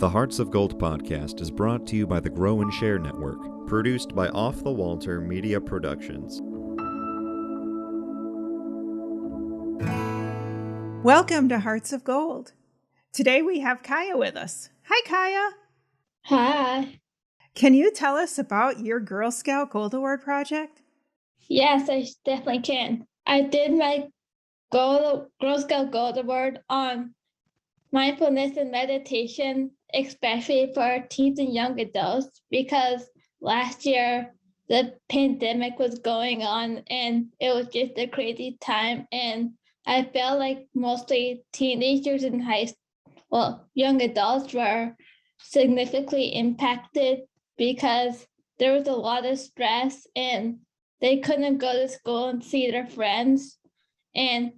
The Hearts of Gold podcast is brought to you by the Grow and Share Network, produced by Off the Walter Media Productions. Welcome to Hearts of Gold. Today we have Kaia with us. Hi, Kaia. Hi. Can you tell us about your Girl Scout Gold Award project? Yes, I definitely can. I did my Girl Scout Gold Award on Mindfulness and Meditation, especially for teens and young adults, because last year the pandemic was going on and it was just a crazy time. And I felt like mostly teenagers and young adults were significantly impacted because there was a lot of stress and they couldn't go to school and see their friends. And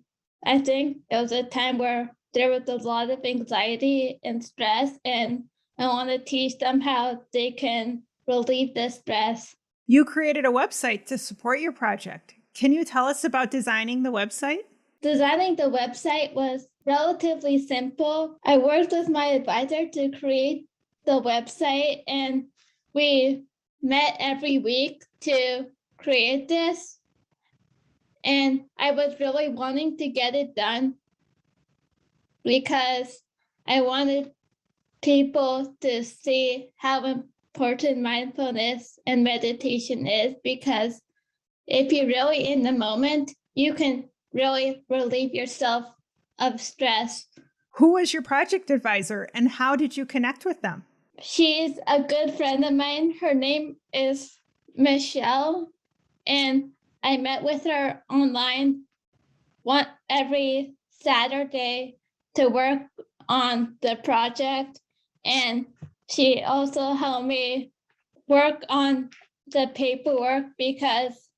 I think it was a time where there was a lot of anxiety and stress, and I want to teach them how they can relieve the stress. You created a website to support your project. Can you tell us about designing the website? Designing the website was relatively simple. I worked with my advisor to create the website, and we met every week to create this. And I was really wanting to get it done because I wanted people to see how important mindfulness and meditation is, because if you're really in the moment, you can really relieve yourself of stress. Who was your project advisor and how did you connect with them? She's a good friend of mine. Her name is Michelle, and I met with her online every Saturday to work on the project, and she also helped me work on the paperwork because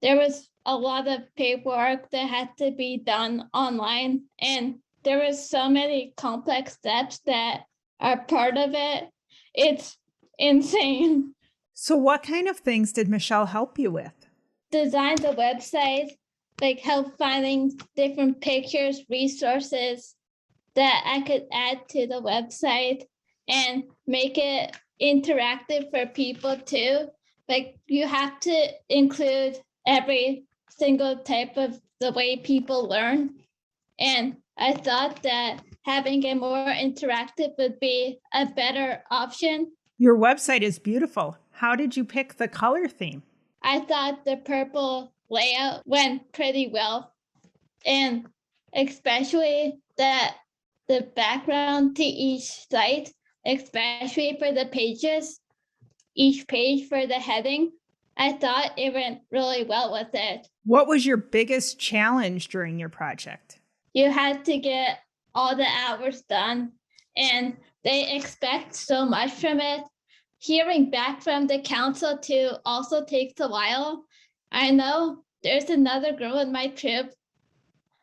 there was a lot of paperwork that had to be done online, and there was so many complex steps that are part of it. It's insane. So what kind of things did Michelle help you with? Design the website, like help finding different pictures, resources that I could add to the website and make it interactive for people too. Like you have to include every single type of the way people learn. And I thought that having it more interactive would be a better option. Your website is beautiful. How did you pick the color theme? I thought the purple layout went pretty well, and especially that the background to each site, especially for the pages, each page for the heading, I thought it went really well with it. What was your biggest challenge during your project? You had to get all the hours done, and they expect so much from it. Hearing back from the council too also takes a while. I know there's another girl in my troop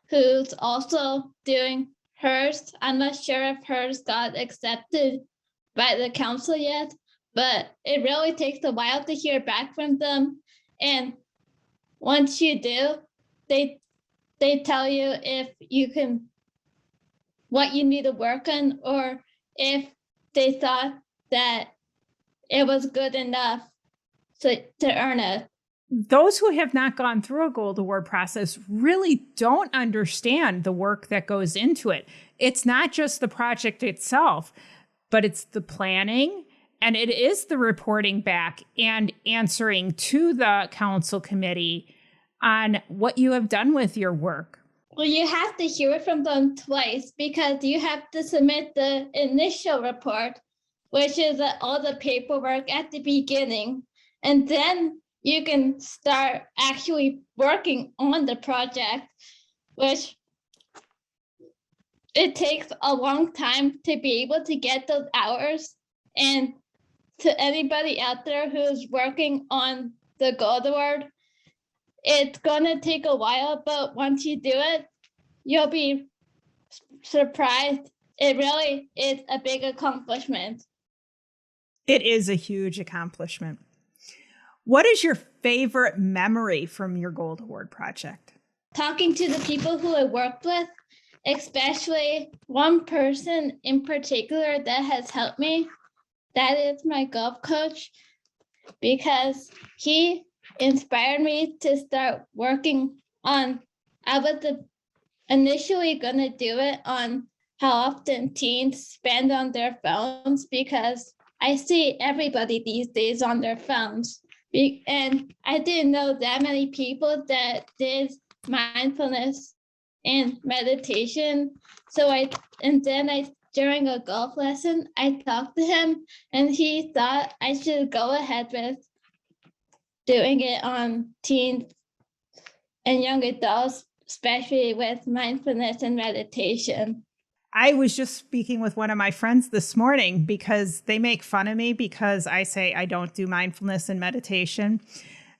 who's also doing hers. I'm not sure if hers got accepted by the council yet, but it really takes a while to hear back from them. And once you do, they tell you if you can, what you need to work on, or if they thought that it was good enough to earn it. Those who have not gone through a Gold Award process really don't understand the work that goes into it. It's not just the project itself, but it's the planning, and it is the reporting back and answering to the council committee on what you have done with your work. Well, you have to hear it from them twice because you have to submit the initial report, which is all the paperwork at the beginning. And then you can start actually working on the project, which it takes a long time to be able to get those hours. And to anybody out there who's working on the Gold Award, it's gonna take a while, but once you do it, you'll be surprised. It really is a big accomplishment. It is a huge accomplishment. What is your favorite memory from your Gold Award project? Talking to the people who I worked with especially one person in particular that has helped me. That is my golf coach, because he inspired me to start working on, I was initially going to do it on how often teens spend on their phones, because I see everybody these days on their phones. And I didn't know that many people that did mindfulness and meditation. During a golf lesson, I talked to him, and he thought I should go ahead with doing it on teens and young adults, especially with mindfulness and meditation. I was just speaking with one of my friends this morning because they make fun of me because I say I don't do mindfulness and meditation.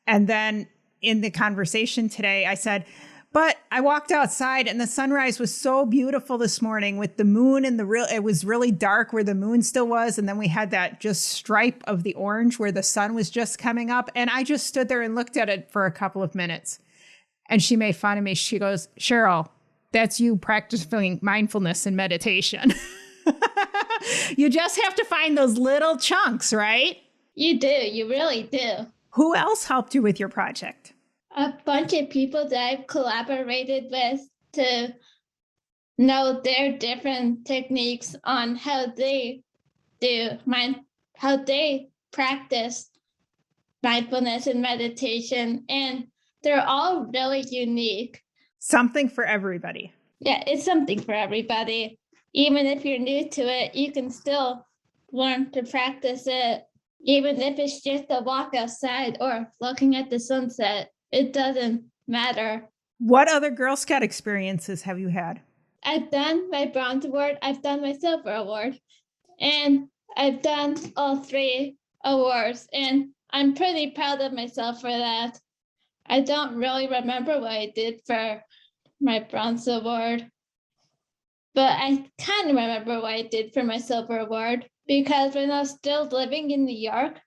And then in the conversation today, I said, but I walked outside and the sunrise was so beautiful this morning with the moon and it was really dark where the moon still was. And then we had that just stripe of the orange where the sun was just coming up. And I just stood there and looked at it for a couple of minutes. And she made fun of me. She goes, Cheryl, that's you practicing mindfulness and meditation. You just have to find those little chunks, right? You do. You really do. Who else helped you with your project? A bunch of people that I've collaborated with to know their different techniques on how they practice mindfulness and meditation. And they're all really unique. Something for everybody. Yeah, it's something for everybody. Even if you're new to it, you can still learn to practice it. Even if it's just a walk outside or looking at the sunset, it doesn't matter. What other Girl Scout experiences have you had? I've done my bronze award, I've done my silver award, and I've done all 3 awards, and I'm pretty proud of myself for that. I don't really remember what I did for my bronze award, but I kind of remember what I did for my silver award, because when I was still living in New York,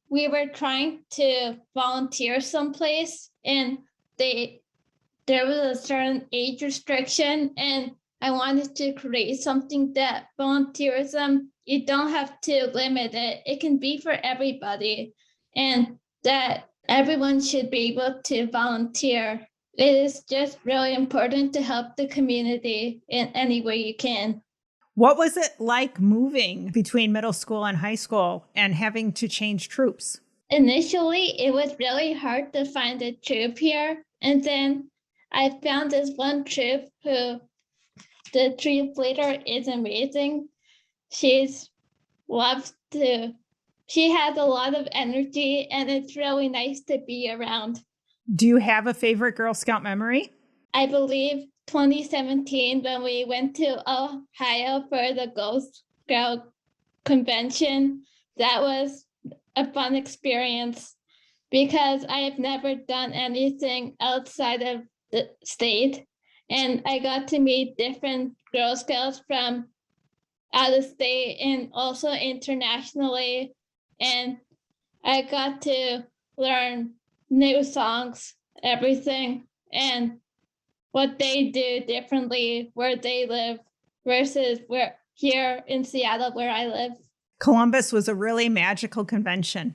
we were trying to volunteer someplace, and there was a certain age restriction, and I wanted to create something that volunteerism, you don't have to limit it. It can be for everybody, and that everyone should be able to volunteer. It is just really important to help the community in any way you can. What was it like moving between middle school and high school and having to change troops? Initially, it was really hard to find a troop here. And then I found this one troop who, the troop leader is amazing. She has a lot of energy, and it's really nice to be around. Do you have a favorite Girl Scout memory? I believe 2017, when we went to Ohio for the Girl Scout convention, that was a fun experience because I have never done anything outside of the state. And I got to meet different Girl Scouts from out of state and also internationally. And I got to learn new songs, everything, and what they do differently where they live versus where here in Seattle where I live. Columbus was a really magical convention.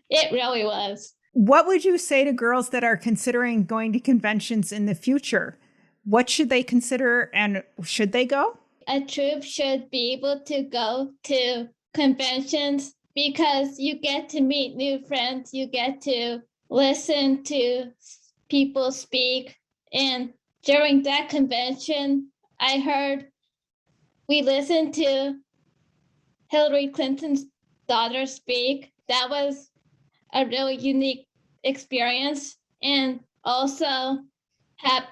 It really was. What would you say to girls that are considering going to conventions in the future? What should they consider, and should they go? A troop should be able to go to conventions because you get to meet new friends. You get to listen to people speak. And during that convention, I heard we listened to Hillary Clinton's daughter speak. That was a really unique experience. And also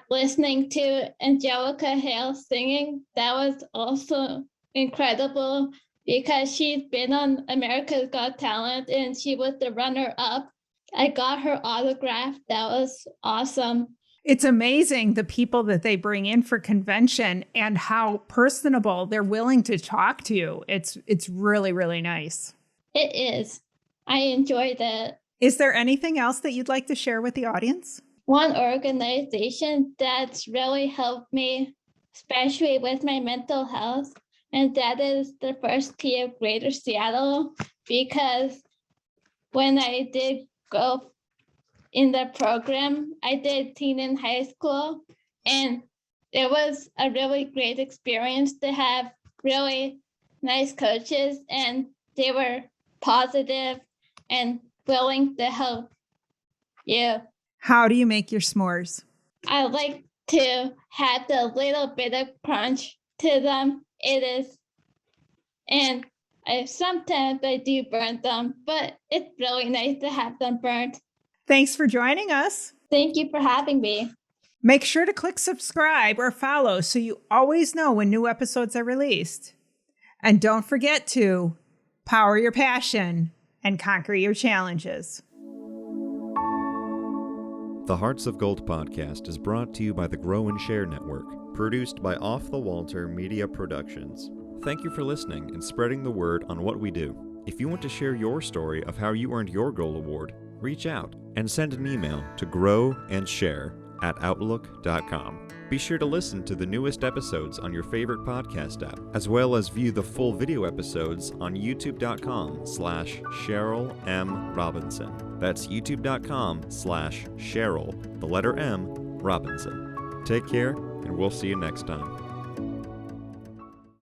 listening to Angelica Hale singing, that was also incredible because she's been on America's Got Talent and she was the runner-up. I got her autograph. That was awesome. It's amazing the people that they bring in for convention and how personable they're willing to talk to you. It's really, really nice. It is. I enjoyed it. Is there anything else that you'd like to share with the audience? one organization that's really helped me, especially with my mental health, and that is the First Tee of Greater Seattle, because when I did go in the program, I did teen in high school, and it was a really great experience to have really nice coaches, and they were positive and willing to help you. How do you make your s'mores? I like to have a little bit of crunch to them. And sometimes I do burn them, but it's really nice to have them burnt. Thanks for joining us. Thank you for having me. Make sure to click subscribe or follow so you always know when new episodes are released. And don't forget to power your passion and conquer your challenges. The Hearts of Gold podcast is brought to you by the Grow and Share Network, produced by Off the Walter Media Productions. Thank you for listening and spreading the word on what we do. If you want to share your story of how you earned your Gold Award, reach out and send an email to growandsshare@outlook.com. Be sure to listen to the newest episodes on your favorite podcast app, as well as view the full video episodes on youtube.com/Cheryl M. Robinson. That's youtube.com/Cheryl, the letter M, Robinson. Take care, and we'll see you next time.